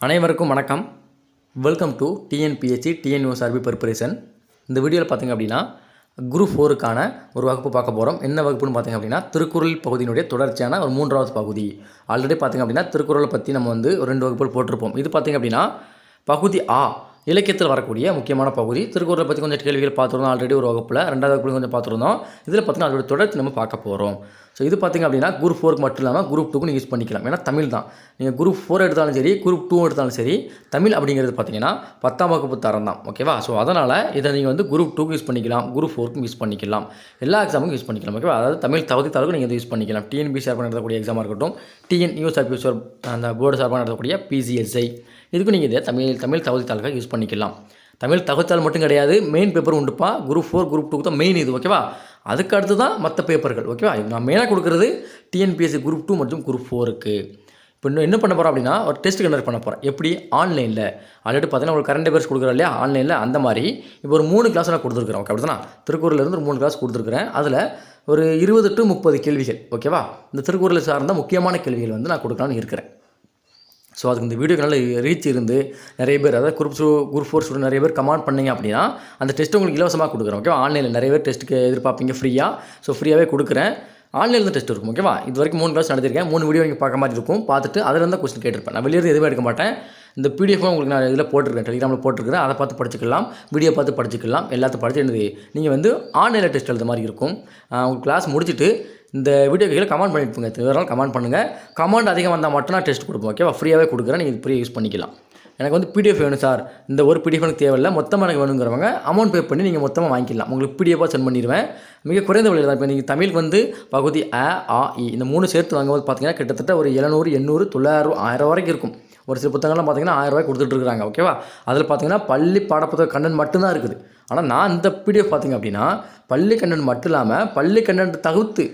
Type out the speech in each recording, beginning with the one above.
அனைவருக்கும் வணக்கம். Welcome to TNPSC TNUSRB preparation. இந்த வீடியோவில் பார்த்திங்க அப்படின்னா குரூப் 4க்கான ஒரு வகுப்பு பார்க்க போகிறோம். என்ன வகுப்புன்னு பார்த்திங்க அப்படின்னா திருக்குறள் பகுதியினுடைய தொடர்ச்சியான ஒரு 3வது பகுதி. ஆல்ரெடி பார்த்திங்க அப்படின்னா திருக்குறளை பற்றி நம்ம ஒரு 2 வகுப்புகள் போட்டிருப்போம். இது பார்த்திங்க அப்படின்னா பகுதி ஆ, இலக்கியத்தில் வரக்கூடிய முக்கியமான பகுதி. திருக்குறளை பற்றி கொஞ்சம் கேள்விகள் பார்த்துருந்தோம் ஆல்ரெடி ஒரு வகுப்பில். 2வது வகுப்பில் கொஞ்சம் பார்த்துருந்தோம். இதில் பார்த்திங்கன்னா அதோட தொடர்ச்சி நம்ம பார்க்க போகிறோம். ஸோ இது பார்த்திங்க அப்படின்னா குரூப் 4க்கு மட்டும் இல்லாமல் குரூப் 2க்கு நீங்கள் யூஸ் பண்ணிக்கலாம். ஏன்னா தமிழ் தான். நீங்கள் குரூப் 4 எடுத்தாலும் சரி, குரூப் 2 எடுத்தாலும் சரி, தமிழ் அப்படிங்கிறது பார்த்திங்கன்னா 10ஆம் வகுப்பு தரம் தான். ஓகேவா? ஸோ அதனால் இதை நீங்கள் குரூப் 2க்கு யூஸ் பண்ணிக்கலாம், குரூப் 4க்கும் யூஸ் பண்ணிக்கலாம், எல்லா எக்ஸாமுக்கும் யூஸ் பண்ணிக்கலாம். ஓகேவா? அதாவது தமிழ் தகுதி தாளுக்கு நீங்கள் இதை யூஸ் பண்ணிக்கலாம். டிஎன்பிஎஸ்சி சார்பாக நடத்தக்கூடிய எக்ஸாமாக இருக்கட்டும், டிஎன்யூஎஸ்ஆர்பி அந்த போர்டு சார்பாக நடத்தக்கூடிய பிசிஎஸ்ஐ, இதுக்கு நீங்கள் இதை தமிழ் தகுதி தாளுக்காக யூஸ் பண்ணிக்கலாம். தமிழ் தகுதித்தாள் மட்டும் கிடையாது, மெயின் பேப்பர் உண்டுப்பா. குரூப் 4 குரூப் 2க்கு தான் மெயின் இது. ஓகேவா? அதுக்கு அடுத்து தான் மற்ற பேப்பர்கள். ஓகேவா? நான் மெயினாக கொடுக்குறது டிஎன்பிஎஸ்சி குரூப் 2 மற்றும் குரூப் 4க்கு. இப்போ இன்னும் என்ன பண்ண போகிறோம் அப்படின்னா ஒரு டெஸ்ட் கண்டக்ட் பண்ண போகிறேன். எப்படி? ஆன்லைனில். ஆல்ரெடி பார்த்தீங்கன்னா ஒரு கரண்ட் அஃபேர்ஸ் கொடுக்குறோம் இல்லையா ஆன்லைனில், அந்த மாதிரி இப்போ ஒரு 3 கிளாஸ் நான் கொடுத்துருக்குறேன். ஓகே, அப்படி தானே? திருக்குறளிலேருந்து ஒரு 3 கிளாஸ் கொடுத்துருக்குறேன். அதில் ஒரு 20 to 30 கேள்விகள். ஓகேவா? இந்த திருக்குறளை சார்ந்த முக்கியமான கேள்விகள் நான் கொடுக்கலான்னு இருக்கிறேன். ஸோ அதுக்கு இந்த வீடியோக்கு நல்ல ரீச் இருந்து நிறைய பேர், அதாவது குரூப் 4 ஸ்டூடெண்ட் நிறைய பேர் கமெண்ட் பண்ணிங்க அப்படின்னா அந்த டெஸ்ட்டு உங்களுக்கு இலவசமாக கொடுக்குறேன். ஓகேவா? ஆன்லைனில் நிறைய பேர் டெஸ்ட்டுக்கு எதிர்பார்ப்பீங்க ஃப்ரீயாக. ஸோ ஃப்ரீயாகவே கொடுக்குறேன். ஆன்லைனில் டெஸ்ட் இருக்கும். ஓகேவா? இது வரைக்கும் 3 கிளாஸ் நடத்திருக்கேன். 3 வீடியோ நீங்கள் பார்க்க மாதிரி இருக்கும். பார்த்துட்டு அதில் இருந்தால் கொஸ்டின் கேட்டிருப்பேன். நான் வெளியே எதுவுமே எடுக்க மாட்டேன். இந்த பிடிஎஃப் உங்களுக்கு நான் இதில் போட்டிருக்கேன், டெலிகிராமில் போட்டிருக்கிறேன். அதை பார்த்து படிச்சுக்கலாம், வீடியோ பார்த்து படிச்சுக்கலாம். எல்லாத்தையும் படிச்சு என்னது நீங்கள் ஆன்லைனில் டெஸ்ட் எழுத மாதிரி இருக்கும். உங்கள் கிளாஸ் முடிச்சுட்டு இந்த வீடியோக்கு கமெண்ட் பண்ணிட்டுங்க. வேறு கமெண்ட் பண்ணுங்கள். கமெண்ட் அதிகம் வந்தால் மட்டும் நான் டெஸ்ட் கொடுப்போம். ஓகேவா? ஃப்ரீயாகவே கொடுக்குறேன். நீங்கள் ஃப்ரீயாக யூஸ் பண்ணிக்கலாம். எனக்கு பிடிஎஃப் வேணும் சார், இந்த ஒரு பிடிஎஃப் எனக்கு தேவையில்லை, மொத்தமாக எனக்கு வேணுங்கிறவங்க அமௌண்ட் பே பண்ணி நீங்கள் மொத்தமாக வாங்கிக்கலாம். உங்களுக்கு பிடிஎஃபாக சென்ட் பண்ணிடுவேன். மிக குறைந்த விலையில் தான். இப்போ நீங்கள் தமிழுக்கு பகுதி அ, ஆ, இ இந்த 3 சேர்த்து வாங்கும்போது பார்த்தீங்கன்னா கிட்டத்தட்ட ஒரு 700, 800, 900, 1000 வரைக்கும் இருக்கும். ஒரு சில புத்தகங்கள்லாம் பார்த்தீங்கன்னா 1000 ரூபாய் கொடுத்துட்ருக்காங்க. ஓகேவா? அதில் பார்த்தீங்கன்னா பள்ளி பாடப்புத்தக கண்டென்ட் மட்டும்தான் இருக்குது. ஆனால் நான் இந்த பிடிஎஃப் பார்த்திங்க அப்படின்னா பள்ளி கண்டென்ட் மட்டும் இல்லாமல் பள்ளி கண்டென்ட் தவிர்த்து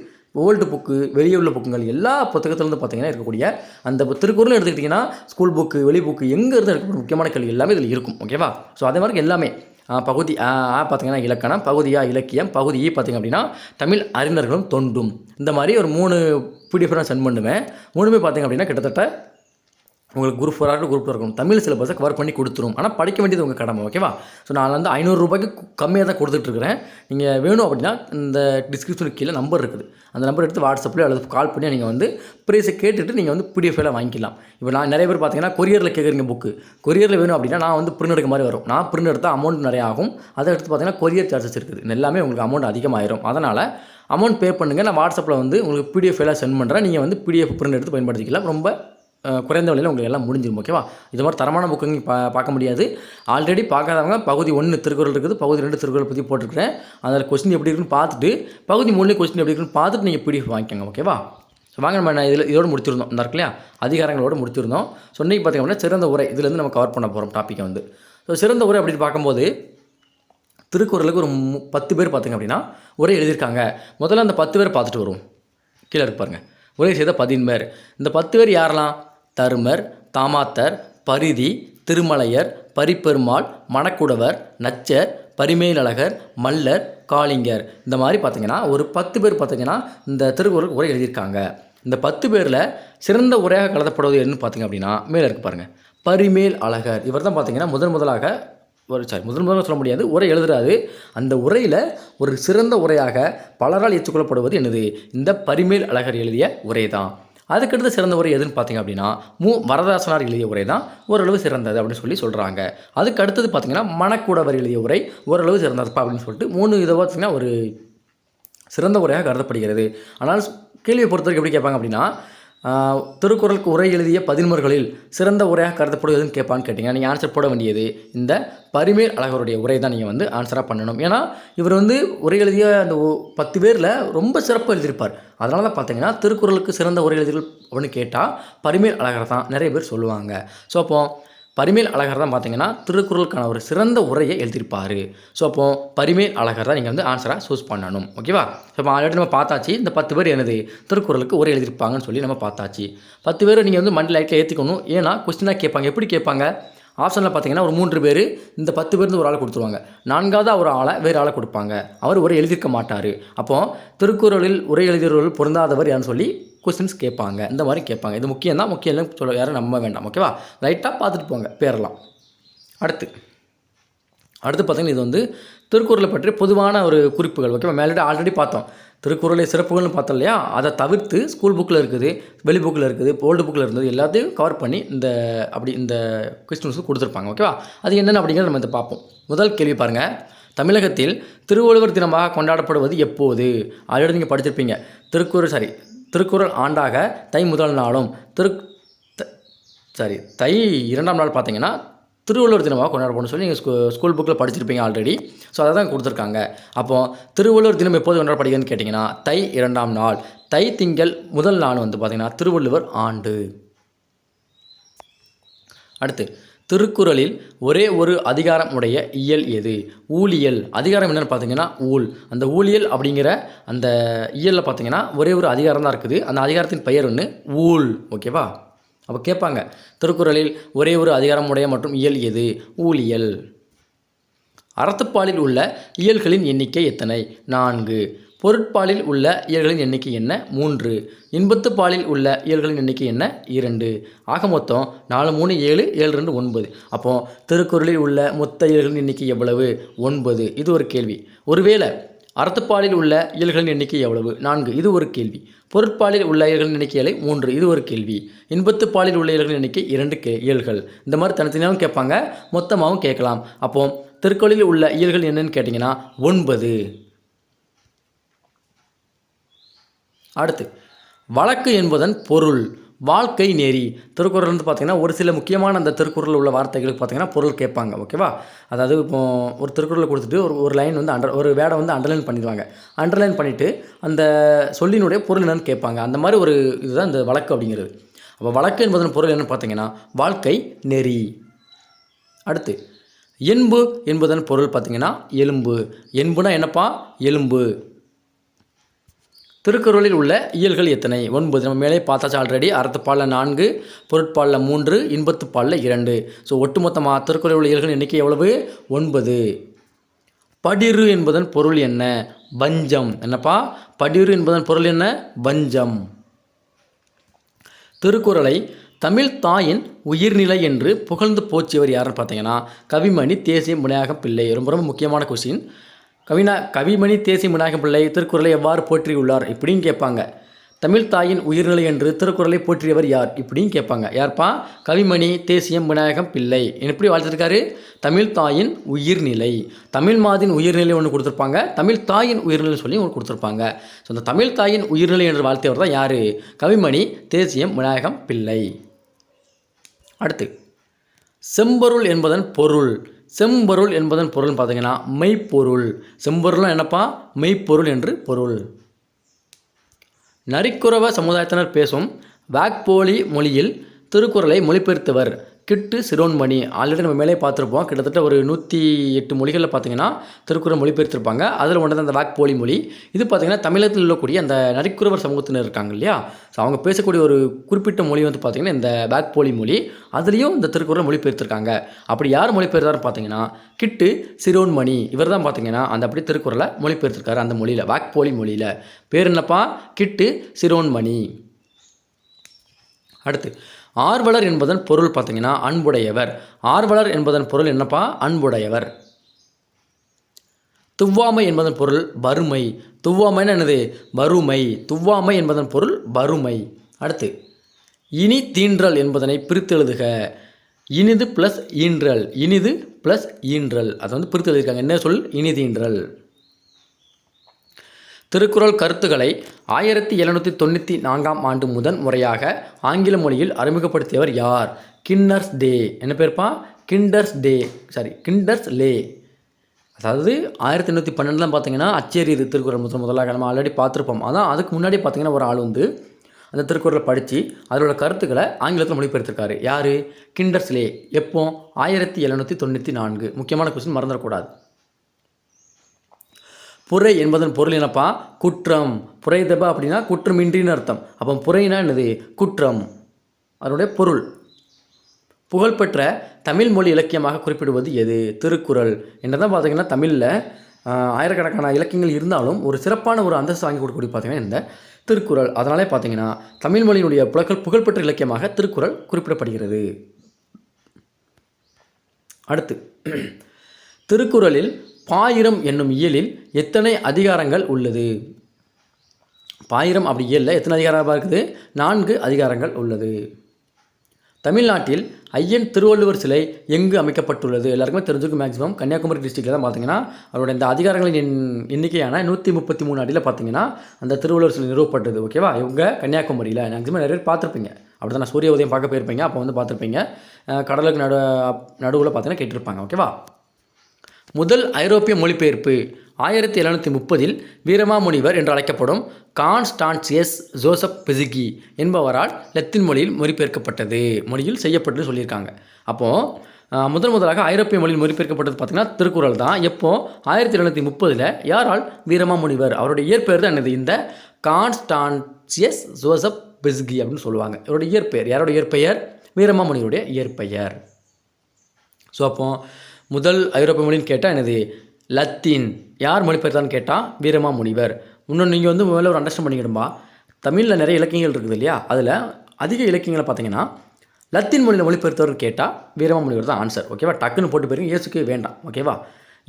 ஓல்டு புக்கு, வெளியே உள்ள புக்குங்கள் எல்லா புத்தகத்துலேருந்து பார்த்தீங்கன்னா இருக்கக்கூடிய அந்த திருக்குறள் எடுத்துக்கிட்டிங்கன்னா ஸ்கூல் புக்கு, வெளி புக்கு, எங்கே இருந்து இருக்கக்கூடிய முக்கியமான கேள்வி எல்லாமே இதில் இருக்கும். ஓகேவா? ஸோ அதே மாதிரி எல்லாமே பகுதி ஆ பார்த்திங்கன்னா இலக்கணம், பகுதி ஆ இலக்கியம், பகுதி இ பார்த்திங்க அப்படின்னா தமிழ் அறிஞர்களும் தொண்டும், இந்த மாதிரி ஒரு 3 பிடிஎஃப் நான் சென்ட் பண்ணுவேன். 3மே பார்த்திங்க அப்படின்னா கிட்டத்தட்ட உங்களுக்கு குரூப் 4 குரூப் இருக்கணும். தமிழ் சிலபஸை கவர் பண்ணி கொடுத்துரும். ஆனால் படிக்க வேண்டியது உங்கள் கடமை. ஓகேவா? ஸோ நான் 500 ரூபாய்க்கு கம்மியாக தான் கொடுத்துட்ருக்கிறேன். நீங்கள் வேணும் அப்படின்னா இந்த டிஸ்கிரிப்ஷனுக்கு கீழே நம்பர் இருக்குது. அந்த நம்பர் எடுத்து வாட்ஸ்அப்லேயே அல்லது கால் பண்ணி நீங்கள் ப்ரைஸை கேட்டுட்டு நீங்கள் பிடிஎஃப்ல வாங்கிக்கலாம். இப்போ நான் நிறைய பேர் பார்த்தீங்கன்னா கொரியரில் கேட்குறீங்க புக்கு. கொரியரில் வேணும் அப்படின்னா நான் பிரிண்ட் எடுக்க மாதிரி வரும். நான் பிரிண்ட் எடுத்தால் அமௌண்ட் நிறையா ஆகும். அதை எடுத்து பார்த்தீங்கன்னா கொரியர் சார்ஜஸ் இருக்குது. எல்லாமே உங்களுக்கு அமௌண்ட் அதிகமாகிடும். அதனால் அமௌண்ட் பே பண்ணுங்கள். நான் வாட்ஸ்அப்பில் உங்களுக்கு பிடிஎஃப்ல சென்ட் பண்ணுறேன். நீங்கள் பிடிஎஃப் பிரிண்ட் எடுத்து பயன்படுத்திக்கலாம். ரொம்ப குறைந்த விலையில் உங்களுக்கு எல்லாம் முடிஞ்சிடும். ஓகேவா? இது மாதிரி தரமான புக்கு பார்க்க முடியாது. ஆல்ரெடி பார்க்காதவங்க பகுதி 1 திருக்குறள் இருக்குது, பகுதி 2 திருக்குறள் பற்றி போட்டிருக்கிறேன். அதில் கொஸ்டின் எப்படி இருக்குன்னு பார்த்துட்டு பகுதி 3 கொஸ்டின் எப்படி இருக்குன்னு பார்த்துட்டு நீங்கள் பிடிஎஃப் வாங்கிக்கோங்க. ஓகேவா? ஸோ வாங்க, நம்ம இதோடு முடிச்சிருந்தோம். இந்த இருக்கு இல்லையா அதிகாரங்களோடு முடிச்சிருந்தோம். ஸோ இன்றைக்கி பார்த்திங்க அப்படின்னா சிறந்த உரை, இதுலேருந்து நம்ம கவர் பண்ண போகிறோம் டாப்பிக்கை ஸோ சிறந்த உரை அப்படின்னு பார்க்கும்போது திருக்குறளுக்கு ஒரு 10 பேர் பார்த்திங்க அப்படின்னா உரை எழுதியிருக்காங்க. முதல்ல அந்த 10 பேர் பார்த்துட்டு வரும். கீழே இருக்கு பாருங்கள். உரை செய்த 10 பேர். இந்த 10 பேர் யாரெல்லாம்? தருமர், தாமாத்தர், பரிதி, திருமலையர், பரிப்பெருமாள், மணக்குடவர், நச்சர், பரிமேலழகர், மல்லர், காளிங்கர், இந்த மாதிரி பார்த்தீங்கன்னா ஒரு 10 பேர் பார்த்தீங்கன்னா இந்த திருக்குறளுக்கு உரை எழுதியிருக்காங்க. இந்த 10 பேரில் சிறந்த உரையாக கருதப்படுவது என்னன்னு பார்த்தீங்க அப்படின்னா மேலே இருக்கு பாருங்கள், பரிமேல் அழகர். இவர் தான் பார்த்தீங்கன்னா முதலாக முதல் சொல்ல முடியாது, உரை எழுதுறாரு. அந்த உரையில் ஒரு சிறந்த உரையாக பலரால் ஏற்றுக்கொள்ளப்படுவது என்னது? இந்த பரிமேல் அழகர் எழுதிய உரை தான். அதுக்கடுத்து சிறந்த உரை எதுன்னு பார்த்தீங்க அப்படின்னா வரதாசனார் எழுதிய உரை தான் ஓரளவு சிறந்தது அப்படின்னு சொல்கிறாங்க. அதுக்கு அடுத்தது பார்த்தீங்கன்னா மணக்குடவர் எழுதிய உரை ஓரளவு சிறந்ததுப்பா அப்படின்னு சொல்லிட்டு 3 இதை பார்த்தீங்கன்னா ஒரு சிறந்த உரையாக கருதப்படுகிறது. ஆனால் கேள்வியை பொறுத்தவரைக்கும் எப்படி கேட்பாங்க அப்படின்னா திருக்குறளுக்கு உரை எழுதிய 11 சிறந்த உரையாக கருதப்படுவதுன்னு கேட்பான்னு கேட்டிங்கன்னா நீங்கள் ஆன்சர் போட வேண்டியது இந்த பரிமேல் அழகருடைய உரை தான் நீங்கள் ஆன்சராக பண்ணணும். ஏன்னா இவர் உரை எழுதிய அந்த 10 பேரில் ரொம்ப சிறப்பாக எழுதியிருப்பார். அதனால தான் பார்த்தீங்கன்னா திருக்குறளுக்கு சிறந்த உரை எழுதிகள் அப்படின்னு கேட்டால் பரிமேல் அழகர் தான் நிறைய பேர் சொல்லுவாங்க. ஸோ அப்போது பரிமேல் அழகர் தான் பார்த்தீங்கன்னா திருக்குறளுக்கான ஒரு சிறந்த உரையை எழுதியிருப்பார். ஸோ அப்போது பரிமேல் அழகர் தான் நீங்கள் ஆன்சராக சூஸ் பண்ணணும். ஓகேவா? ஸோ இப்போ ஆல்ரெடி நம்ம பார்த்தாச்சு இந்த 10 பேர் என்னது திருக்குறளுக்கு உரை எழுதியிருப்பாங்கன்னு சொல்லி நம்ம பார்த்தாச்சு. 10 பேர் நீங்கள் மண்டி லைட்டில் ஏற்றிக்கணும். ஏன்னா கொஸ்டினாக கேட்பாங்க. எப்படி கேட்பாங்க? ஆப்ஷனில் பார்த்தீங்கன்னா ஒரு 3 பேர் இந்த 10 பேருந்து ஒரு ஆளை கொடுத்துருவாங்க. 4வது ஒரு ஆளை வேறு ஆளை கொடுப்பாங்க. அவர் உரை எழுதியிருக்க மாட்டார். அப்போது திருக்குறளில் உரை எழுதியவர்கள் பொருந்தாதவர் யாருன்னு சொல்லி கொஸ்டின்ஸ் கேட்பாங்க. இந்த மாதிரி கேட்பாங்க. இது முக்கியம் தான். முக்கியம் இல்லைன்னு சொல்ல யாரும் நம்ப வேண்டாம். ஓகேவா? ரைட்டாக பார்த்துட்டு போங்க பேரெல்லாம். அடுத்து பார்த்தீங்கன்னா இது வந்து திருக்குறளை பற்றி பொதுவான ஒரு குறிப்புகள். ஓகேவா? மேலே ஆல்ரெடி பார்த்தோம். திருக்குறளை சிறப்புகள்னு பார்த்தோம் இல்லையா? அதை தவிர்த்து ஸ்கூல் புக்கில் இருக்குது, வெளி புக்கில் இருக்குது, ஓல்டு புக்கில் இருந்தது எல்லாத்தையும் கவர் பண்ணி இந்த கொஸ்டின்ஸுக்கு கொடுத்துருப்பாங்க. ஓகேவா? அது என்னென்ன அப்படிங்கிறத நம்ம இதை பார்ப்போம். முதல் கேள்வி பாருங்கள். தமிழகத்தில் திருவள்ளுவர் தினமாக கொண்டாடப்படுவது எப்போது? ஆல்ரெடி நீங்கள் படிச்சிருப்பீங்க. திருக்குறள் ஆண்டாக தை முதல் நாளும் தை 2ஆம் நாள் பார்த்தீங்கன்னா திருவள்ளுவர் தினமாக கொண்டாடப்படும் சொல்லி நீங்கள் ஸ்கூல் புக்கில் படிச்சிருப்பீங்க ஆல்ரெடி. ஸோ அதை தான் கொடுத்துருக்காங்க. அப்போது திருவள்ளுவர் தினம் எப்போது கொண்டாடப்படுகிறதுன்னு கேட்டிங்கன்னா தை 2ஆம் நாள். தை திங்கள் முதல் நாள் வந்து பார்த்திங்கன்னா திருவள்ளுவர் ஆண்டு. அடுத்து திருக்குறளில் ஒரே ஒரு அதிகாரம் உடைய இயல் எது? ஊழியல். அதிகாரம் என்னென்னு பார்த்தீங்கன்னா ஊழ். அந்த ஊழியல் அப்படிங்கிற அந்த இயலில் பார்த்தீங்கன்னா ஒரே ஒரு அதிகாரம் தான் இருக்குது. அந்த அதிகாரத்தின் பெயர் ஒன்று ஊழ். ஓகேவா? அப்போ கேட்பாங்க, திருக்குறளில் ஒரே ஒரு அதிகாரம் உடைய மற்றும் இயல் எது? ஊழியல். அறத்துப்பாலில் உள்ள இயல்களின் எண்ணிக்கை எத்தனை? 4. பொருட்பாலில் உள்ள இயல்களின் எண்ணிக்கை என்ன? 3. இன்பத்துப்பாலில் உள்ள இயல்களின் எண்ணிக்கை என்ன? 2. ஆக மொத்தம் 4, 3, 7, 7, 2, 9. அப்போது திருக்குறளில் உள்ள மொத்த இயல்களின் எண்ணிக்கை எவ்வளவு? 9. இது ஒரு கேள்வி. ஒருவேளை அறத்துப்பாலில் உள்ள இயல்களின் எண்ணிக்கை எவ்வளவு? 4. இது ஒரு கேள்வி. பொருட்பாலில் உள்ள இயல்களின் எண்ணிக்கை 3. இது ஒரு கேள்வி. இன்பத்துப்பாலில் உள்ள இயல்களின் எண்ணிக்கை 2 இயல்கள். இந்த மாதிரி தனித்தனியாகவும் கேட்பாங்க, மொத்தமாகவும் கேட்கலாம். அப்போது திருக்குறளில் உள்ள இயல்கள் என்னன்னு கேட்டிங்கன்னா 9. அடுத்து வழக்கு என்பதன் பொருள். வாழ்க்கை நெறி. திருக்குறள் வந்து பார்த்திங்கன்னா ஒரு சில முக்கியமான அந்த திருக்குறளில் உள்ள வார்த்தைகளுக்கு பார்த்திங்கன்னா பொருள் கேட்பாங்க. ஓகேவா? அதாவது இப்போ ஒரு திருக்குறளை கொடுத்துட்டு ஒரு லைன் வந்து ஒரு வேர்டை வந்து அண்டர்லைன் பண்ணிடுவாங்க. அண்டர்லைன் பண்ணிவிட்டு அந்த சொல்லினுடைய பொருள் என்னன்னு கேட்பாங்க. அந்த மாதிரி ஒரு இதுதான் இந்த வழக்கு அப்படிங்கிறது. அப்போ வழக்கு என்பதன் பொருள் என்னென்னு பார்த்தீங்கன்னா வாழ்க்கை நெறி. அடுத்து என்பு என்பதன் பொருள் பார்த்திங்கன்னா எலும்பு. என்புனா என்னப்பா? எலும்பு. திருக்குறளில் உள்ள இயல்கள் எத்தனை? 9. நம்ம மேலே பார்த்தாச்சு ஆல்ரெடி. அறத்துப்பாலில் 4, பொருட்பாலில் 3, இன்பத்துப்பாலில் 2. ஸோ ஒட்டுமொத்தமாக திருக்குறளில் உள்ள இயல்கள் எண்ணிக்கை எவ்வளவு? 9. படிறு என்பதன் பொருள் என்ன? வஞ்சம். என்னப்பா? படிறு என்பதன் பொருள் என்ன? வஞ்சம். திருக்குறளை தமிழ் தாயின் உயிர்நிலை என்று புகழ்ந்து போற்றியவர் யாருன்னு பார்த்தீங்கன்னா கவிமணி தேசிய விநாயகம் பிள்ளை. ரொம்ப ரொம்ப முக்கியமான கொஸ்டின். கவிமணி தேசிய விநாயகம் பிள்ளை திருக்குறளை எவ்வாறு போற்றியுள்ளார் இப்படின்னு கேட்பாங்க. தமிழ் தாயின் உயிர்நிலை என்று திருக்குறளை போற்றியவர் யார் இப்படின்னு கேட்பாங்க. யார்ப்பா? கவிமணி தேசியம் விநாயகம் பிள்ளை. எப்படி வாழ்த்திருக்காரு? தமிழ் தாயின் உயிர்நிலை. தமிழ் மாதின் உயிர்நிலை ஒன்று கொடுத்துருப்பாங்க, தமிழ் தாயின் உயிர்நிலை சொல்லி ஒன்று கொடுத்துருப்பாங்க. ஸோ அந்த தமிழ் தாயின் உயிர்நிலை என்று வாழ்த்தியவர் தான் யார்? கவிமணி தேசியம் விநாயகம் பிள்ளை. அடுத்து செம்பொருள் என்பதன் பொருள். செம்பொருள் என்பதன் பொருள் பார்த்தீங்கன்னா மெய்ப்பொருள். செம்பொருள்னா என்னப்பா? மெய்ப்பொருள் என்று பொருள். நரிக்குறவ சமுதாயத்தினர் பேசும் வாக்போலி மொழியில் திருக்குறளை மொழிபெயர்த்தவர் கிட்டு சிரோன்மணி. ஆல்ரெடி நம்ம மேலே பார்த்துருப்போம். கிட்டத்தட்ட ஒரு 108 மொழிகளில் பார்த்தீங்கன்னா திருக்குறள் மொழிபெயர்த்திருப்பாங்க. அதில் ஒன்று தான் அந்த வாக்போலி மொழி. இது பார்த்திங்கன்னா தமிழகத்தில் உள்ளக்கூடிய அந்த நரிக்குறவர் சமூகத்தினர் இருக்காங்க இல்லையா? ஸோ அவங்க பேசக்கூடிய ஒரு குறிப்பிட்ட மொழி வந்து பார்த்திங்கன்னா இந்த வாக்போலி மொழி. அதுலேயும் இந்த திருக்குறள் மொழிபெயர்த்திருக்காங்க. அப்படி யார் மொழிபெயர்த்தாருன்னு பார்த்தீங்கன்னா கிட்டு சிரோன்மணி. இவர் தான் பார்த்தீங்கன்னா அந்த அப்படி திருக்குறளை மொழிபெயர்த்திருக்காரு அந்த மொழியில், வாக்போலி மொழியில். பேர் என்னப்பா? கிட்டு சிரோன்மணி. அடுத்து ஆர்வலர் என்பதன் பொருள் பார்த்தீங்கன்னா அன்புடையவர். ஆர்வலர் என்பதன் பொருள் என்னப்பா? அன்புடையவர். துவ்வாமை என்பதன் பொருள் வறுமை. துவ்வாமைன்னு என்னது? வறுமை. துவ்வாமை என்பதன் பொருள் வறுமை. அடுத்து இனி தீன்றல் என்பதனை பிரித்து எழுதுக. இனிது ப்ளஸ் ஈன்றல். இனிது ப்ளஸ் ஈன்றல் அதை வந்து பிரித்து எழுதியிருக்காங்க. என்ன சொல்? இனி தீன்றல். திருக்குறள் கருத்துக்களை 1794ஆம் ஆண்டு முதன் முறையாக ஆங்கில மொழியில் அறிமுகப்படுத்தியவர் யார்? கின்னர்ஸ் டே. என்ன பேர்ப்பா? கிண்டர்ஸ் லே. அதாவது 1812 பார்த்தீங்கன்னா அச்சேரி திருக்குறள் முதலாக நம்ம ஆல்ரெடி பார்த்துருப்போம். அதான் அதுக்கு முன்னாடி பார்த்தீங்கன்னா ஒரு ஆள் வந்து அந்த திருக்குறளை படித்து அதோட கருத்துக்களை ஆங்கிலத்தில் மொழிபெயர்த்திருக்காரு. யார்? கிண்டர்ஸ் லே. எப்போ? 1794. முக்கியமான கொஸ்டின், மறந்துடக்கூடாது. புரை என்பதன் பொருள் என்னப்பா? குற்றம். புரைதபா அப்படின்னா குற்றமின்றின்னு அர்த்தம். அப்போ புரைனா என்னது? குற்றம். அதனுடைய பொருள் புகழ்பெற்ற தமிழ் மொழி இலக்கியமாக குறிப்பிடுவது எது? திருக்குறள். என்னதான் பார்த்தீங்கன்னா தமிழில் ஆயிரக்கணக்கான இலக்கியங்கள் இருந்தாலும் ஒரு சிறப்பான ஒரு அந்தஸ்து வாங்கி கொடுக்கக்கூடிய பார்த்தீங்கன்னா இந்த திருக்குறள். அதனாலே பார்த்தீங்கன்னா தமிழ் மொழியினுடைய புகழ்பெற்ற இலக்கியமாக திருக்குறள் குறிப்பிடப்படுகிறது. அடுத்து, திருக்குறளில் பாயிரம் என்னும் இயலில் எத்தனை அதிகாரங்கள் உள்ளது? பாயிரம் அப்படி இயலில் எத்தனை அதிகாரமாக இருக்குது? 4 அதிகாரங்கள் உள்ளது. தமிழ்நாட்டில் ஐயன் திருவள்ளுவர் சிலை எங்கு அமைக்கப்பட்டுள்ளது? எல்லாருக்குமே தெரிஞ்சுக்கும். மேக்ஸிமம் கன்னியாகுமரி டிஸ்ட்ரிக்டில் தான் பார்த்தீங்கன்னா அவரோட இந்த அதிகாரங்களின் எண்ணிக்கையான 133 அடியில் பார்த்தீங்கன்னா அந்த திருவள்ளுவர் சிலை நிறுவப்பட்டது. ஓகேவா? இவங்க கன்னியாகுமரியில் மேக்ஸிமம் நிறைய பேர் பார்த்துருப்பீங்க. அப்படி தான், நான் சூரிய உதயம் பார்க்க போயிருப்பீங்க, அப்போ வந்து பார்த்துருப்பீங்க. கடலுக்கு நடுவில் பார்த்தீங்கன்னா கேட்டிருப்பாங்க. ஓகேவா? முதல் ஐரோப்பிய மொழிபெயர்ப்பு 1730 வீரமாமுனிவர் என்று அழைக்கப்படும் கான்ஸ்டான்சியஸ் ஜோசப் பெசிகி என்பவரால் லத்தீன் மொழியில் மொழியில் செய்யப்பட்டு சொல்லியிருக்காங்க. அப்போது முதலாக ஐரோப்பிய மொழியில் மொழிபெயர்க்கப்பட்டது பார்த்திங்கன்னா திருக்குறள் தான். எப்போ? 1730 யாரால்? வீரமாமுனிவர். அவருடைய இயற்பெயர் தான் என்னது? இந்த கான்ஸ்டான்சியஸ் ஜோசப் பெசிகி அப்படின்னு சொல்லுவாங்க. இவருடைய இயற்பெயர். யாரோட இயற்பெயர்? வீரமாமுனிவருடைய இயற்பெயர். ஸோ அப்போது முதல் ஐரோப்பிய மொழின்னு கேட்டால் என்னது? லத்தீன். யார் மொழிபெயர்த்தான்னு கேட்டால் வீரமாமுனிவர். இன்னொன்று நீங்கள் வந்து முதல்ல ஒரு அண்டர்ஸ்டாண்ட் பண்ணிக்கிடும்பா, தமிழில் நிறைய இலக்கியங்கள் இருக்குது இல்லையா? அதில் அதிக இலக்கியங்களை பார்த்தீங்கன்னா லத்தீன் மொழியில் மொழிபெயர்த்தவர் கேட்டால் வீரமாமுனிவர் தான் ஆன்சர். ஓகேவா? டக்குன்னு போட்டு போயிருங்க, இயேசுக்கு வேண்டாம். ஓகேவா?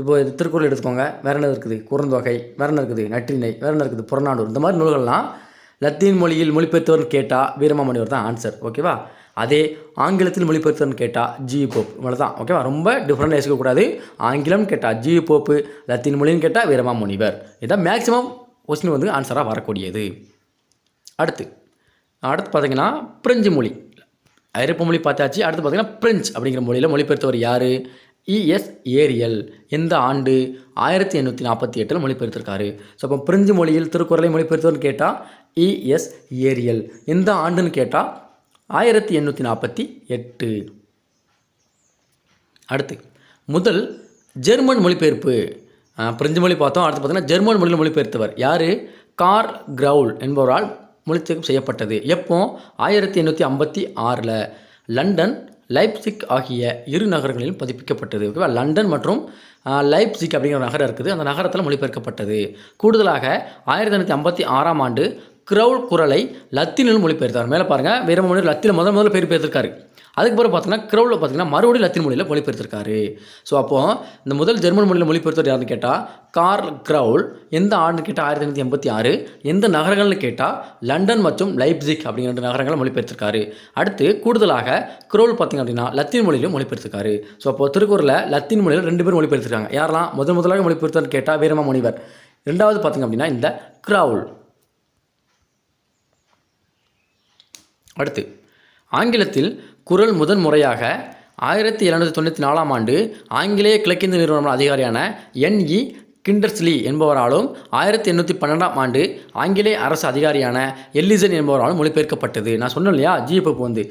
இப்போ இது திருக்குறள் எடுத்துக்கோங்க, வேறு என்ன இருக்குது? குறுந்தொகை, வேறு என்ன இருக்குது? நற்றிணை, வேறு என்ன இருக்குது? புறநானூறு. இந்த மாதிரி நூல்கள்லாம் லத்தீன் மொழியில் மொழிபெயர்த்தவர்னு கேட்டால் வீரமாமுனிவர் தான் ஆன்சர். ஓகேவா? அதே ஆங்கிலத்தில் மொழிபெயர்த்தவர்னு கேட்டால் ஜி போப். இவ்வளோ தான். ஓகேவா? ரொம்ப டிஃப்ரெண்டாக யோசிக்கக்கூடாது. ஆங்கிலம் கேட்டால் ஜி போப்பு, லத்தீன் மொழின்னு கேட்டால் வீரமாமுனிவர். இதுதான் மேக்ஸிமம் கொஸ்டின் வந்து ஆன்சராக வரக்கூடியது. அடுத்து பார்த்தீங்கன்னா பிரெஞ்சு மொழி. ஐரோப்பிய மொழி பார்த்தாச்சு. அடுத்து பார்த்தீங்கன்னா பிரெஞ்சு அப்படிங்கிற மொழியில் மொழிபெயர்த்தவர் யார்? E S Ariel. எந்த ஆண்டு? 1848 மொழிபெயர்த்திருக்காரு. ஸோ அப்போ பிரெஞ்சு மொழியில் திருக்குறளை மொழிபெயர்த்தவர்னு கேட்டால் இஎஸ் ஏரியல். எந்த ஆண்டுன்னு கேட்டால் 1848. அடுத்து முதல் ஜெர்மன் மொழிபெயர்ப்பு. பிரெஞ்சு மொழி பார்த்தோம். அடுத்து பார்த்தீங்கன்னா ஜெர்மன் மொழியில் மொழிபெயர்த்தவர் யார்? கார்ல் கிரவுல் என்பவரால் மொழிபெயர்ப்பு செய்யப்பட்டது. எப்போ? 1856 லண்டன், லைப்சிக் ஆகிய 2 நகரங்களிலும் பதிப்பிக்கப்பட்டது. ஓகேவா? லண்டன் மற்றும் லைப்சிக் அப்படிங்கிற நகரம் இருக்குது. அந்த நகரத்தில் மொழிபெயர்க்கப்பட்டது. கூடுதலாக 1856 ஆண்டு கிரவுல் குறளை லத்தீனில் மொழிபெயர்த்தார். மேலே பாருங்கள், வீரமாமுனிவர் லத்தீனில் முதல்ல பெயர்த்திருக்காரு. அதுக்கு பிறகு பார்த்தீங்கன்னா கிரவுலில் பார்த்தீங்கன்னா மறுபடியும் லத்தீன் மொழியில் மொழிபெயர்த்திருக்காரு. ஸோ அப்போது இந்த முதல் ஜெர்மன் மொழியில் மொழிபெயர்த்தவர் யாருன்னு கேட்டால் கார்ல் கிரவுல். எந்த ஆண்டுன்னு கேட்டால் 1886. எந்த நகரங்கள்னு கேட்டால் லண்டன் மற்றும் லைப்சிக் அப்படிங்கிற 2 நகரங்களை மொழிபெயர்த்திருக்காரு. அடுத்து கூடுதலாக கிரவுல் பார்த்திங்க அப்படின்னா லத்தீன் மொழியிலும் மொழிபெயர்த்திருக்காரு. ஸோ அப்போது திருக்குறளில் லத்தீன் மொழியில் 2 பேர் மொழிபெயர்த்திருக்காங்க. யாரெல்லாம்? முதலாக மொழிபெயர்த்தவர்னு கேட்டால் வீரமாமுனிவர். 2வது பார்த்திங்க அப்படின்னா இந்த கிரவுல். அடுத்து ஆங்கிலத்தில் குறள் முறையாக 1794 ஆண்டு ஆங்கிலேய கிழக்கிந்திய நிறுவன அதிகாரியான NE கிண்டர்ஸ்லி என்பவராலும் 1812 ஆண்டு ஆங்கிலேய அரசு அதிகாரியான எல்லிசன் என்பவராலும் மொழிபெயர்க்கப்பட்டது. நான் சொன்னேன் இல்லையா, ஜிஎஃப் வந்து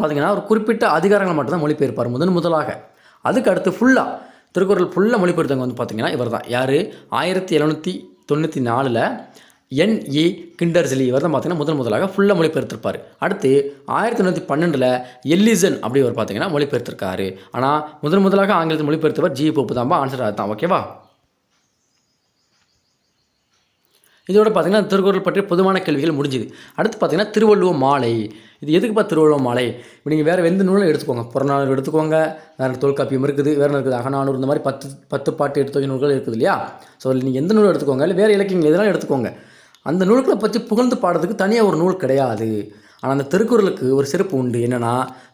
பார்த்திங்கன்னா ஒரு குறிப்பிட்ட அதிகாரங்கள் மட்டும்தான் மொழிபெயர்ப்பார் முதலாக. அதுக்கு அடுத்து ஃபுல்லாக திருக்குறள் ஃபுல்லாக மொழிபெயர்த்தவங்க வந்து பார்த்திங்கன்னா இவர் தான். யார்? 1794 NE கிண்டர்ஸ்லி. இவர் தான் பார்த்தீங்கன்னா முதலாக ஃபுல்லாக மொழிபெயர்த்திருப்பார். அடுத்து 1912 எல்லிசன் அப்படி இவர் பார்த்தீங்கன்னா மொழிபெயர்த்திருக்காரு. ஆனால் முதலாக ஆங்கிலத்தில் மொழிபெயர்த்தவர் ஜி போப்பு தான். ஆன்சர் அதுதான். ஓகேவா? இதோட பார்த்தீங்கன்னா திருக்குறள் பற்றி பொதுவான கேள்விகள் முடிஞ்சுது. அடுத்து பார்த்தீங்கன்னா திருவள்ளுவ மாலை. இது எதுக்குப்பா திருவள்ளுவ மாலை? இப்போ நீங்கள் வேறு எந்த நூலும் எடுத்துக்கோங்க, புறநானூறு எடுத்துக்கோங்க, வேறு தொல்காப்பியம் இருக்குது, வேறு இருக்குது அகநானூறு, இந்த மாதிரி 10 பாட்டு எடுத்துக்க நூல்கள் இருக்குது இல்லையா? ஸோ நீங்கள் எந்த நூல் எடுத்துக்கோங்க, இல்லை வேறு இலக்கியங்கள் எதனாலும் எடுத்துக்கோங்க. அந்த நூல்களை பற்றி புகழ்ந்து பாடுறதுக்கு தனியாக ஒரு நூல் கிடையாது. ஆனால் அந்த திருக்குறளுக்கு ஒரு சிறப்பு உண்டு. என்னென்னா,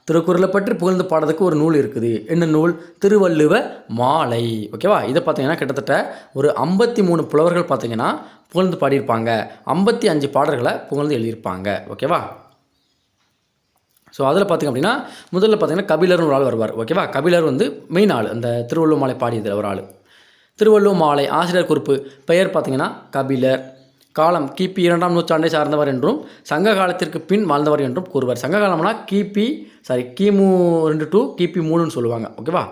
திருக்குறளை பற்றி புகழ்ந்து பாடுறதுக்கு ஒரு நூல் இருக்குது. என்ன நூல்? திருவள்ளுவ மாலை. ஓகேவா? இதை பார்த்தீங்கன்னா கிட்டத்தட்ட ஒரு 53 புலவர்கள் பார்த்தீங்கன்னா புகழ்ந்து பாடியிருப்பாங்க. 55 பாடல்களை புகழ்ந்து எழுதியிருப்பாங்க. ஓகேவா? ஸோ அதில் பார்த்திங்க அப்படின்னா முதல்ல பார்த்தீங்கன்னா கபிலர்னு ஒரு ஆள் வருவார். ஓகேவா? கபிலர் வந்து மெயின் ஆள், அந்த திருவள்ளுவ மாலை பாடியதில் ஒரு ஆள். திருவள்ளுவ மாலை ஆசிரியர் குறிப்பு பெயர் பார்த்திங்கன்னா கபிலர். காலம் கிபி 2ஆம் நூற்றாண்டை சார்ந்தவர் என்றும் சங்க காலத்திற்கு பின் வாழ்ந்தவர் என்றும் கூறுவார். சங்க காலம்னா கிமு 2 to கிபி 3ன்னு சொல்லுவாங்க. ஓகேவா?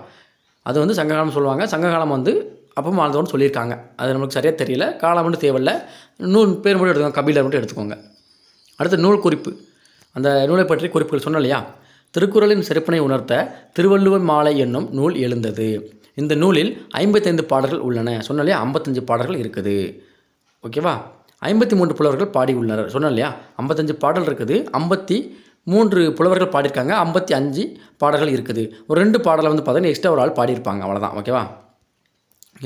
அது வந்து சங்க காலம் சொல்லுவாங்க. சங்க காலம் வந்து அப்போ வாழ்ந்தவர்னு சொல்லியிருக்காங்க. அது நமக்கு சரியாக தெரியல. காலம் மட்டும் தேவையில்லை. நூல் பேர் மட்டும் எடுத்துக்கோங்க, கபிலர் மட்டும் எடுத்துக்கோங்க. அடுத்து நூல் குறிப்பு. அந்த நூலை பற்றி குறிப்புகள் சொன்னோம் இல்லையா? திருக்குறளின் சிறப்பினை உணர்த்த திருவள்ளுவர் மாலை என்னும் நூல் எழுந்தது. இந்த நூலில் 55 பாடல்கள் உள்ளன. சொன்னாலே 55 பாடல்கள் இருக்குது. ஓகேவா? 53 புலவர்கள் பாடியுள்ளனர். சொன்னோம் இல்லையா? 55 பாடல் இருக்குது. 53 புலவர்கள் பாடியிருக்காங்க. 55 பாடல்கள் இருக்குது. ஒரு 2 பாடலை வந்து பார்த்தீங்கன்னா எக்ஸ்ட்ரா ஒரு ஆள் பாடியிருப்பாங்க. அவ்வளோதான். ஓகேவா?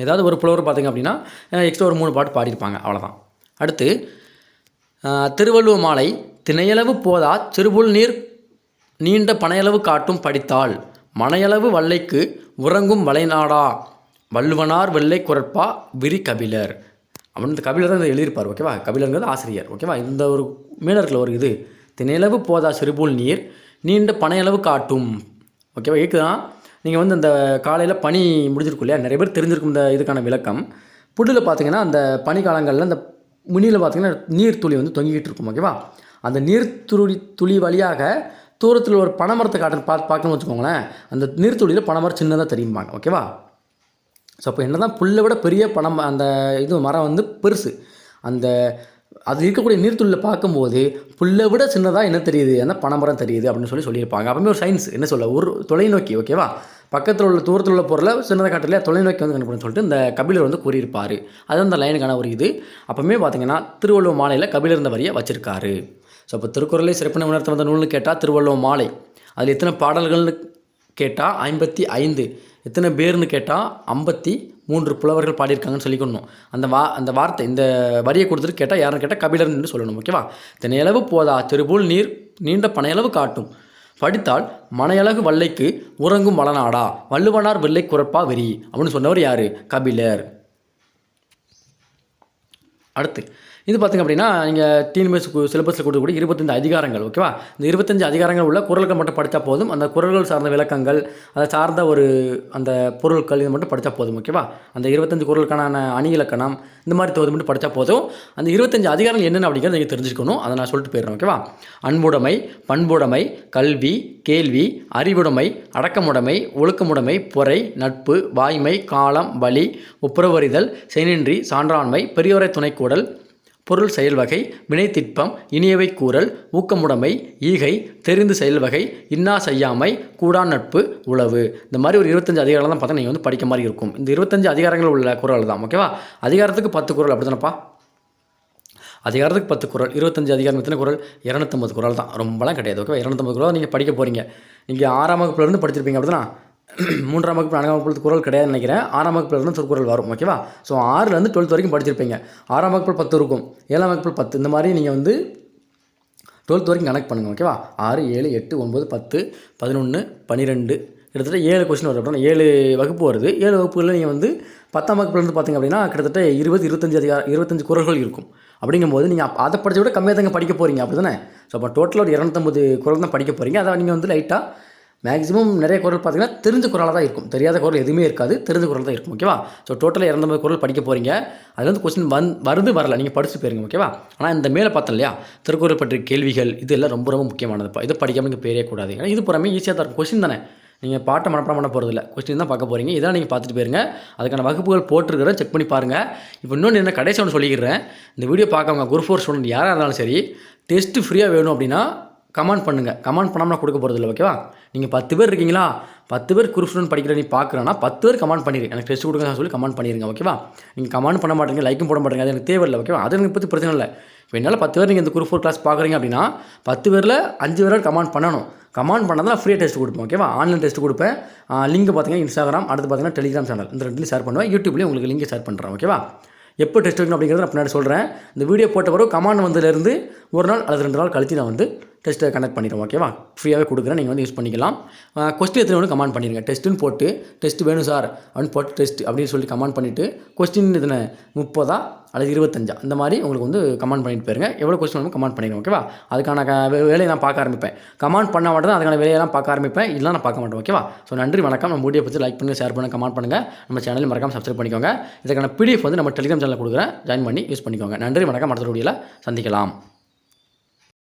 ஏதாவது ஒரு புலவர் பார்த்திங்க அப்படின்னா எக்ஸ்ட்ரா ஒரு 3 பாட்டு பாடியிருப்பாங்க. அவ்வளோதான். அடுத்து திருவள்ளுவர் மாலை திணையளவு போதா சிறுபுல் நீர் நீண்ட பனையளவு காட்டும் படித்தால் மனையளவு வல்லைக்கு உறங்கும் வளைநாடா வள்ளுவனார் வெள்ளை குரற்பா விரி கபிலர் அப்படின்னு இந்த கபிலர் தான் இதை எழுதியிருப்பார். ஓகேவா? கபிலருங்கிறது ஆசிரியர். ஓகேவா? இந்த ஒரு மேலர்களில் ஒரு இது திணையளவு போதா சிறுபுல் நீர் நீண்ட பனையளவு காட்டும். ஓகேவா? இதுதான் நீங்கள் வந்து அந்த காலையில் பனி முடிஞ்சிருக்கும் இல்லையா? நிறைய பேர் தெரிஞ்சிருக்கும் இந்த இதுக்கான விளக்கம். புல்லில் பார்த்தீங்கன்னா அந்த பனிக்காலங்களில் அந்த முனியில் பார்த்தீங்கன்னா நீர் துளி வந்து தொங்கிக்கிட்டு இருக்கும். ஓகேவா? அந்த நீர் துளி வழியாக தூரத்தில் ஒரு பனைமரத்தை பார்க்கணும்னு வச்சுக்கோங்களேன். அந்த நீர்த்துளியில் பனைமரம் சின்னதாக தெரியுமாங்க. ஓகேவா? ஸோ அப்போ என்ன தான் புல்லை விட பெரிய அந்த இது மரம் வந்து பெருசு. அந்த அது இருக்கக்கூடிய நீர்த்துளியில் பார்க்கும்போது புல்லை விட சின்னதாக என்ன தெரியுது? அந்த பனைமரம் தெரியுது அப்படின்னு சொல்லியிருப்பாங்க. அப்போமே ஒரு சயின்ஸ் என்ன சொல்ல ஒரு தொலைநோக்கி. ஓகேவா? பக்கத்தில் உள்ள தூரத்தில் உள்ள பொருளை சின்னதாக காட்டலையா தொலைநோக்கி வந்து கண்டுபிடின்னு சொல்லிட்டு இந்த கபிலர் வந்து கூறியிருப்பார். அது அந்த லைனுக்கான ஒரு இது. அப்போமே பார்த்தீங்கன்னா திருவள்ளுவர் மாலையில் கபிலர் இந்த வரியை வச்சிருக்காரு. ஸோ அப்போ திருக்குறளை சிறப்பினை உணர்த்த வந்த நூல்னு கேட்டால் திருவள்ளுவர் மாலை. அதில் எத்தனை பாடல்கள்னு கேட்டால் 55. எத்தனை பேர்னு கேட்டால் 53 புலவர்கள் பாடியிருக்காங்கன்னு சொல்லிக்கணும். அந்த வார்த்தை இந்த வரியை கொடுத்துட்டு கேட்டால் யாருன்னு கேட்டால் கபிலர்னு சொல்லணும். ஓகேவா? தினையளவு போதா திருபுல் நீர் நீண்ட பனையளவு காட்டும் படித்தால் மனையழகு வல்லைக்கு உறங்கும் வளநாடா வள்ளுவனார் வெள்ளை குரப்பா வெறி அப்படின்னு சொன்னவர் யார்? கபிலர். அடுத்து இது பார்த்திங்க அப்படின்னா நீங்கள் டிஎன்பிஎஸ்சி சிலபஸில் கொடுக்கக்கூடிய 25 அதிகாரங்கள். ஓகேவா? இந்த 25 அதிகாரங்கள் உள்ள குறள்கள் மட்டும் படித்தா போதும். அந்த குறள்கள் சார்ந்த விளக்கங்கள் அதை சார்ந்த ஒரு அந்த பொருட்கள் இது மட்டும் படித்தா போதும். ஓகேவா? அந்த 25 குறளுக்கான அணி இலக்கணம் இந்த மாதிரி தொகுதி மட்டும் படித்தா போதும். அந்த 25 அதிகாரங்கள் என்னென்ன அப்படிங்கிறத நீங்கள் தெரிஞ்சுக்கணும். அதை நான் சொல்லிட்டு போயிடுறேன். ஓகேவா? அன்புடைமை, பண்புடைமை, கல்வி, கேள்வி, அறிவுடைமை, அடக்கமுடைமை, ஒழுக்கமுடைமை, பொறை, நட்பு, வாய்மை, காலம், வழி, ஒப்புரவறிதல், செய்நின்றி, சான்றாண்மை, பெரியோரை துணைக்கூடல், பொருள் செயல்வகை, வினைத்திட்பம், இனியவை கூறல், ஊக்கமுடைமை, ஈகை, தெரிந்து செயல்வகை, இன்னா செய்யாமை, கூடான் நட்பு, உளவு. இந்த மாதிரி ஒரு 25 அதிகாரம் தான் பார்த்தா நீங்கள் வந்து படிக்க மாதிரி இருக்கும். இந்த 25 அதிகாரங்கள் உள்ள குறள் தான். ஓகேவா? அதிகாரத்துக்கு 10 குறள் அப்படி தானப்பா? அதிகாரத்துக்கு 10 குறள். 25 அதிகாரம் எத்தனை குறள்? 250 குறள் தான். ரொம்பலாம் கிடையாது. ஓகேவா? 250 குறள் நீங்கள் படிக்க போகிறீங்க. நீங்கள் 6ஆம் வகுப்புலேருந்து படிச்சிருப்பீங்க அப்படி தானே? 3ஆம் வகுப்பு 4ஆம் வகுப்பு குறள் கிடையாதுன்னு நினைக்கிறேன். 6ஆம் வகுப்புலேருந்து திருக்குறள் வரும். ஓகேவா? ஸோ 6லேருந்து 12th வரைக்கும் படிச்சிருப்பீங்க. 6ஆம் வகுப்பு 10 இருக்கும், 7ஆம் வகுப்பு 10. இந்த மாதிரி நீங்கள் வந்து 12th வரைக்கும் கனெக்ட் பண்ணுங்கள். ஓகேவா? 6, 7, 8, 9, 10, 11, 12 கிட்டத்தட்ட 7 கொஸ்டின் வருது. அப்படின்னா 7 வகுப்பு வருது. 7 வகுப்புகளில் நீங்கள் வந்து 10ஆம் வகுப்புலேருந்து பார்த்திங்க அப்படின்னா கிட்டத்தட்ட 25 குறள்கள் இருக்கும். அப்படிங்கும்போது நீங்கள் அதை படித்த விட கம்மியாக தாங்க படிக்க போகிறீங்க. அப்படி தானே? ஸோ அப்போ டோட்டலாக ஒரு 250 குறள் தான் படிக்க போகிறீங்க. அதை நீங்கள் வந்து லைட்டாக மேக்ஸிமம் நிறைய குறள் பார்த்திங்கன்னா தெரிஞ்ச குறளாக தான் இருக்கும். தெரியாத குறள் எதுவுமே இருக்காது. தெரிஞ்ச குறள் தான் இருக்கும். ஓகேவா? ஸோ டோட்டலாக 250 குறள் படிக்க போகிறீங்க. அது வந்து கொஸ்டின் வருது வரல, நீங்கள் படிச்சு போயிருங்க. ஓகேவா? ஆனால் இந்த மேலே பார்த்தோம் இல்லையா திருக்குறள் பற்றிய கேள்விகள் இதெல்லாம் ரொம்ப ரொம்ப முக்கியமானதுப்பா. இதை படிக்காமல் நீங்கள் பேரே கூடாது. ஏன்னா இது புறமே ஈஸியாக தான் இருக்கும். கொஸ்டின் தானே, நீங்கள் பாட்டை மனப்பாடம் பண்ண போகிறதில்ல, கொஸ்டின் தான் பார்க்க போகிறீங்க. இதெல்லாம் நீங்கள் பார்த்துட்டு போயிருங்க. அதுக்கான வகுப்புகள் போட்டிருக்கிறேன், செக் பண்ணி பாருங்கள். இப்போ இன்னொன்று என்ன கடைசி ஒன்று சொல்லிக்கிறேன். இந்த வீடியோ பார்க்கவங்க குரூப் 4 ஸ்டூடெண்ட் யாராக இருந்தாலும் சரி டெஸ்ட்டு ஃப்ரீயாக வேணும் அப்படின்னா கமெண்ட் பண்ணுங்கள். கமெண்ட் பண்ணாமல் நான் கொடுக்க போகிறதில்ல. ஓகேவா? நீங்கள் 10 பேர் இருக்கீங்களா, 10 பேர் குரூப் ஸ்டூடெண்ட் படிக்கிற நீ பார்க்குறேன்னா 10 பேர் கமெண்ட் பண்ணிடுங்க. எனக்கு டெஸ்ட் கொடுங்க சொல்லி கமெண்ட் பண்ணிடுங்க. ஓகேவா? நீங்கள் கமெண்ட் பண்ண மாட்டீங்க, லைக்கும் போட மாட்டீங்க, அது எனக்கு தேவையில்லை. ஓகேவா? அது எனக்கு பற்றி பிரச்சனை இல்லை. இப்போ என்னால் 10 பேர் நீங்கள் இந்த குரூப் 4 கிளாஸ் பார்க்குறீங்க அப்படின்னா 10 பேரில் 5 பேரால் கமெண்ட் பண்ணணும். கமெண்ட் பண்ணால் தான் ஃப்ரீயாக டெஸ்ட் கொடுப்பேன். ஓகேவா? ஆன்லைன் டெஸ்ட் கொடுப்பேன். லிங்க் பார்த்தீங்கன்னா இன்ஸ்டாகிராம், அடுத்து பார்த்தீங்கன்னா டெலிகிராம் சேனல், இந்த 2 ஷேர் பண்ணுவேன். யூடியூப்லேயும் உங்களுக்கு லிங்க் ஷேர் பண்ணுறேன். ஓகேவா? எப்போ டெஸ்ட் வைக்கணும் அப்படிங்கிறத நான் பின்னாடி சொல்கிறேன். இந்த வீடியோ போட்ட பிறகு கமெண்ட் வந்ததுலேருந்து ஒரு நாள் அல்லது 2 நாள் கழித்து நான் வந்து டெஸ்ட்டை கனெக்ட் பண்ணிடுவோம். ஓகேவா? ஃப்ரீயாகவே கொடுக்குறேன், நீங்கள் வந்து யூஸ் பண்ணிக்கலாம். கொஸ்டின் எத்தனை வேணும் கமெண்ட் பண்ணிடுங்க. டெஸ்ட்டுன்னு போட்டு டெஸ்ட் வேணும் சார் அப்படின்னு போட்டு டெஸ்ட் அப்படின்னு சொல்லி கமெண்ட் பண்ணிவிட்டு கொஸ்டின் எத்தனை 30 அல்லது 25 இந்த மாதிரி உங்களுக்கு வந்து கமெண்ட் பண்ணிட்டு போயிருங்க. எவ்வளோ கொஸ்டின் வேணும் கமெண்ட் பண்ணிடுங்க. ஓகேவா? அதுக்கான வேலையை நான் பார்க்க ஆரம்பிப்பேன். கமெண்ட் பண்ண மாட்டேன், அதுக்கான வேலையெல்லாம் பார்க்க ஆரம்பிப்பேன். இல்லை நான் பார்க்க மாட்டேன். ஓகேவா? ஸோ நன்றி, வணக்கம். நம்ம வீடியோ பற்றி லைக் பண்ணுங்கள், ஷேர் பண்ணுங்கள், கமெண்ட் பண்ணுங்கள். நம்ம சேனலில் மறக்காமல் சப்ஸ்கிரைப் பண்ணிக்கோங்க. இதுக்கான PDF வந்து நம்ம டெலிகிராம் சேனலில் கொடுக்குறேன், ஜாயின் பண்ணி யூஸ் பண்ணிக்கோங்க. நன்றி, வணக்கம். அடுத்த வீடியோவில் சந்திக்கலாம்.